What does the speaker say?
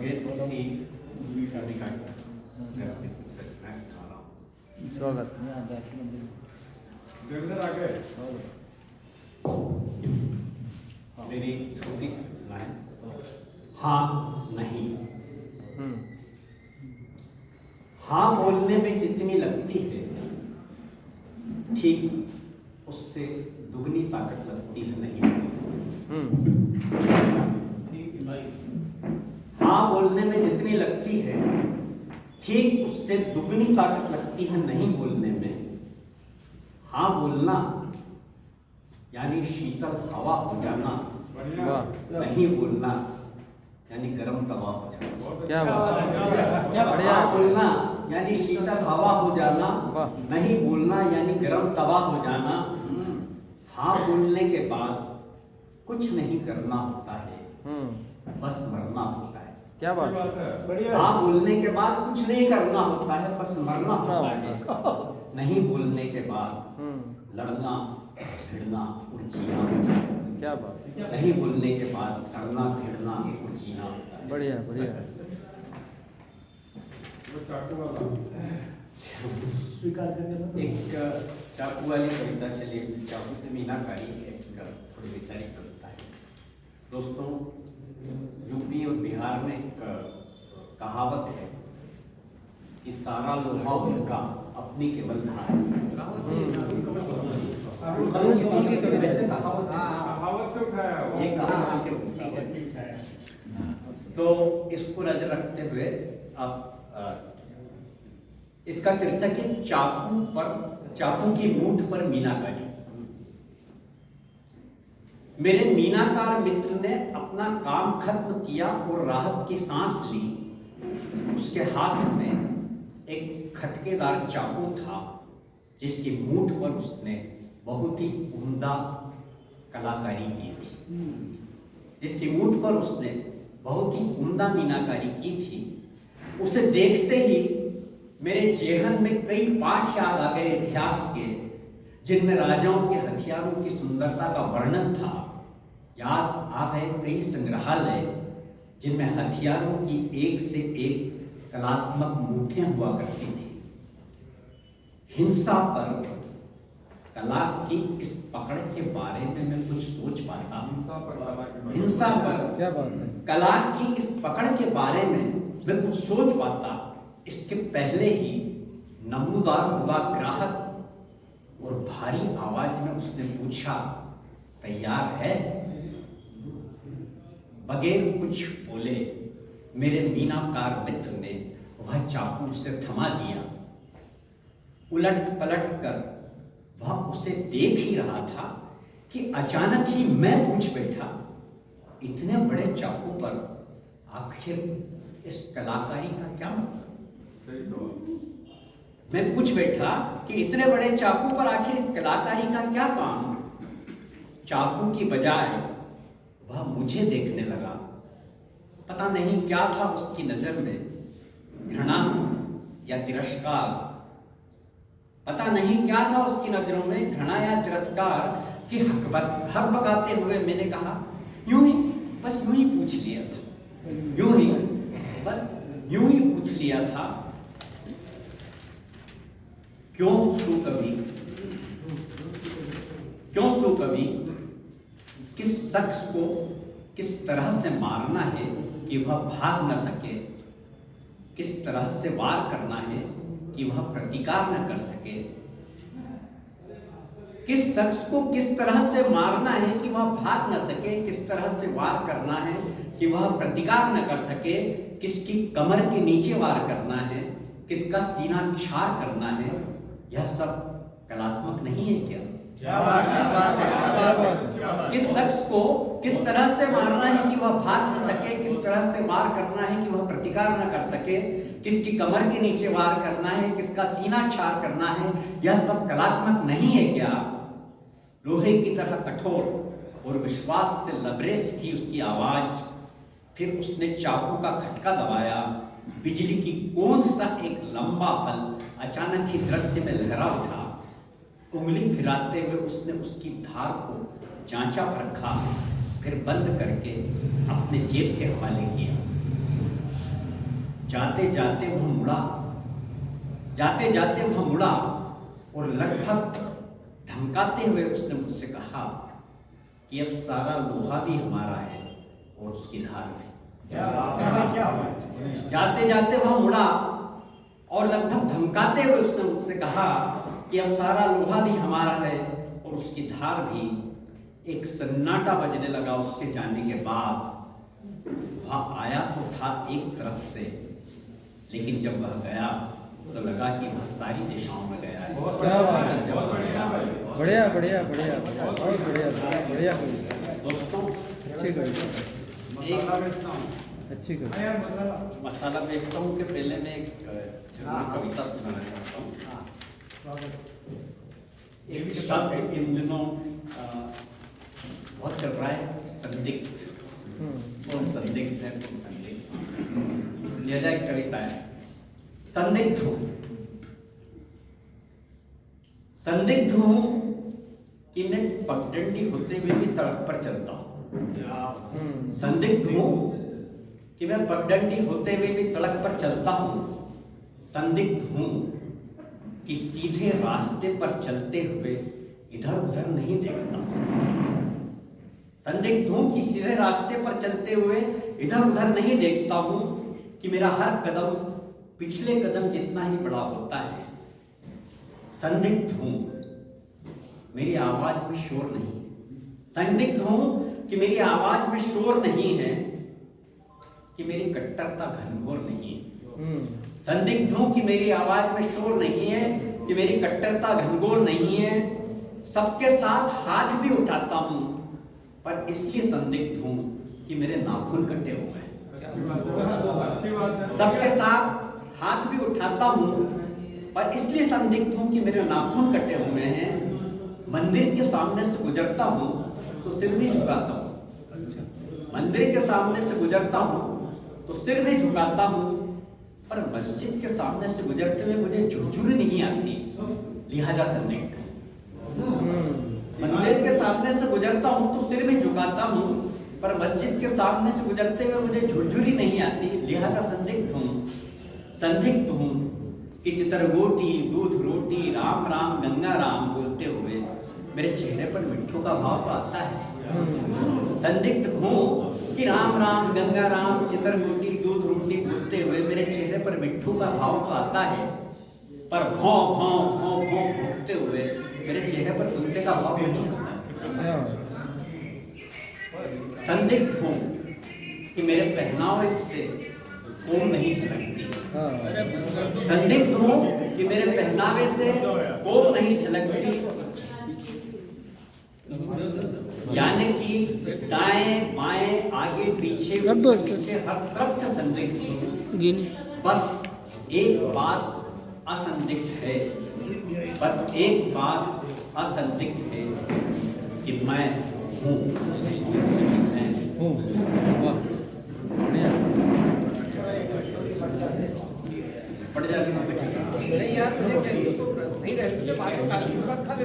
बगैर किसी का मैं अपनी कुछ रचनाएं उठा रहा हूँ। स्वागत। मेरी छोटी सी रचना है, हाँ नहीं। हाँ बोलने में जितनी लगती है, ठीक उससे दुगनी ताकत लगती है नहीं। हाँ बोलने में जितनी लगती है, ठीक उससे दुगनी ताकत लगती है नहीं बोलने में। हाँ बोलना यानी शीतल हवा हो जाना, नहीं बोलना यानी गर्म तवा हो जाना। क्या बात, क्या बढ़िया। हाँ बोलना यानी शीतल हवा हो जाना, नहीं बोलना यानी गर्म तवा हो जाना। हाँ बोलने के बाद कुछ नहीं करना होता है, बस मरना होता है। क्या बात है। हाँ बोलने के बाद कुछ नहीं करना होता है, बस मरना होता है। नहीं बोलने के बाद लड़ना, भिड़ना और जीना। क्या बात। नहीं बोलने के बाद लड़ना, भिड़ना और जीना होता है। बढ़िया बढ़िया। स्वीकार करके एक चाकू वाली कविता चलिए, चाकू से मीनाकारी एक थोड़ी वैचारिक कविता है। दोस्तों, यूपी और बिहार में एक कहावत है कि सारा लोहा उनका अपनी केवल धार। तो इसको नजर रखते हुए आप इसका शीर्षक है चाकू की मूठ पर मीनाकारी। मेरे मीनाकार मित्र ने अपना काम खत्म किया और राहत की सांस ली। उसके हाथ में एक खटकेदार चाकू था, जिसकी मूठ पर उसने बहुत ही उम्दा कलाकारी की थी। जिसकी मूठ पर उसने बहुत ही उम्दा मीनाकारी की थी। उसे देखते ही मेरे जेहन में कई पाठ याद आ गए इतिहास के, जिनमें राजाओं के हथियारों की सुंदरता का वर्णन था। याद आ गए कई संग्रहालय, जिनमें हथियारों की एक से एक कलात्मक मूर्तियां हुआ करती थी। हिंसा पर कला की इस पकड़ के बारे में मैं कुछ सोच पाता हूँ। हिंसा पर क्या बात है। कला की इस पकड़ के बारे में मैं कुछ सोच पाता। इसके पहले ही नमूदार हुआ ग्राहक और भारी आवाज में उसने पूछा, तैयार है? बगैर कुछ बोले मेरे मीनाकार मित्र ने वह चाकू से थमा दिया। उलट पलट कर वह उसे देख ही रहा था कि अचानक ही मैं पूछ बैठा, इतने बड़े चाकू पर आखिर इस कलाकारी का क्या मतलब? मैं पूछ बैठा कि इतने बड़े चाकू पर आखिर इस कलाकारी का क्या काम? चाकू की बजाय वह मुझे देखने लगा। पता नहीं क्या था उसकी नजर में, घृणा या तिरस्कार। पता नहीं क्या था उसकी नजरों में, घृणा या तिरस्कार की हक बकाते हुए मैंने कहा, यूं ही बस यूं ही पूछ लिया था, यूं ही बस यूं ही पूछ लिया था। क्यों सो कभी किस शख्स को किस तरह से मारना है कि वह भाग न सके, किस तरह से वार करना है कि वह प्रतिकार न कर सके, किस शख्स को किस तरह से मारना है कि वह भाग न सके, किस तरह से वार करना है कि वह प्रतिकार न कर सके, किसकी कमर के नीचे वार करना है, किसका सीना क्षार करना है। यह सब कलात्मक नहीं है क्या? किस शख्स को किस तरह से मारना है कि वह भाग न सके, किस तरह से वार करना है कि वह प्रतिकार न कर सके, किसकी कमर के नीचे वार करना है, किसका सीना क्षार करना है, यह सब कलात्मक नहीं है क्या? लोहे की तरह कठोर और विश्वास से लबरेज थी उसकी आवाज। फिर उसने चाकू का खटका दबाया। बिजली की कौन सा एक लंबा पल अचानक ही दृश्य में लहरा उठा। उंगली फिराते हुए उसने उसकी धार को जांचा परखा, फिर बंद करके अपने जेब के हवाले किया। जाते जाते वह मुड़ा, जाते जाते वह मुड़ा और लगभग धमकाते हुए उसने मुझसे कहा कि अब सारा लोहा भी हमारा है और उसकी धार भी। क्या बात है। जाते जाते वह मुड़ा और लगभग धमकाते हुए उसने मुझसे कहा कि अब सारा लोहा भी हमारा है और उसकी धार भी। एक सन्नाटा बजने लगा उसके जाने के बाद। वह आया तो था एक तरफ से, लेकिन जब वह गया तो लगा कि वह सारी दिशाओं में गया है। क्या बात है। जब वह गया, बढ़िया बढ़िया बढ़िया बहुत बढ़िया बढ़िया कविता, दोस्तों अच्छी कविता, एक अच्छी कविता। मसाला बेचता हूँ कि पहले मैं एक कविता सुनाना चाहता हूँ। एक शब्द इन दिनों बहुत चल रहा है, संदिग्ध। कौन संदिग्ध है, कौन संदिग्ध। यह एक कविता है। संदिग्ध हूँ, संदिग्ध हूँ कि मैं पगडंडी होते हुए भी सड़क पर चलता हूँ। संदिग्ध हूँ कि मैं पगडंडी होते हुए भी सड़क पर चलता हूँ। संदिग्ध हूँ कि सीधे रास्ते पर चलते हुए इधर उधर नहीं देखता। संदिग्ध हूँ कि सीधे रास्ते पर चलते हुए इधर उधर नहीं देखता हूँ, कि मेरा हर कदम पिछले कदम जितना ही बड़ा होता है। संदिग्ध हूँ मेरी आवाज में शोर नहीं है। संदिग्ध हूँ कि मेरी आवाज में शोर नहीं है, कि मेरी कट्टरता घनघोर नहीं है। संदिग्ध हूँ कि मेरी आवाज में शोर नहीं है, कि मेरी कट्टरता घनघोर नहीं है। सबके साथ हाथ भी उठाता हूँ, पर इसलिए संदिग्ध हूँ कि मेरे नाखून कटे हुए हैं। सबके साथ हाथ भी उठाता हूँ, पर इसलिए संदिग्ध हूँ कि मेरे नाखून कटे हुए हैं। मंदिर के सामने से गुजरता हूँ तो सिर भी झुकाता हूँ। मंदिर के सामने से गुजरता हूँ तो सिर भी झुकाता हूँ, पर मस्जिद के सामने से गुजरते हुए मुझे झुरझुरी नहीं आती, लिहाजा संदिग्ध। मंदिर के सामने से गुजरता हूँ तो सिर भी झुकाता हूँ, पर मस्जिद के सामने से गुजरते हुए मुझे झुरझुरी नहीं आती, लिहाजा संदिग्ध हूँ। संदिग्ध हूँ कि चितरगोटी दूध रोटी राम राम गंगा राम बोलते हुए मेरे चेहरे पर मिट्ठू का भाव तो आता है। संदिग्ध हूँ कि राम राम गंगा राम चितरगोटी दूध रोटी बोलते हुए मेरे चेहरे पर मिट्ठू का भाव तो आता है, पर भौं भौं भौं भौं भौंकते हुए मेरे चेहरे पर कुत्ते का भाव नहीं आता। संदिग्ध हूँ कि मेरे पहनावे से कोम नहीं झलकती। संदिग्ध हूँ कि मेरे पहनावे से कोम नहीं झलकती, यानी कि दाएं बाएं आगे पीछे हर तरफ से संदिग्ध हूँ। बस एक बात असंदिग्ध है, बस एक बात असंदिग्ध है कि मैं हूँ। पढ़ जाती हूँ। नहीं यार, मुझे नहीं रहती तो बात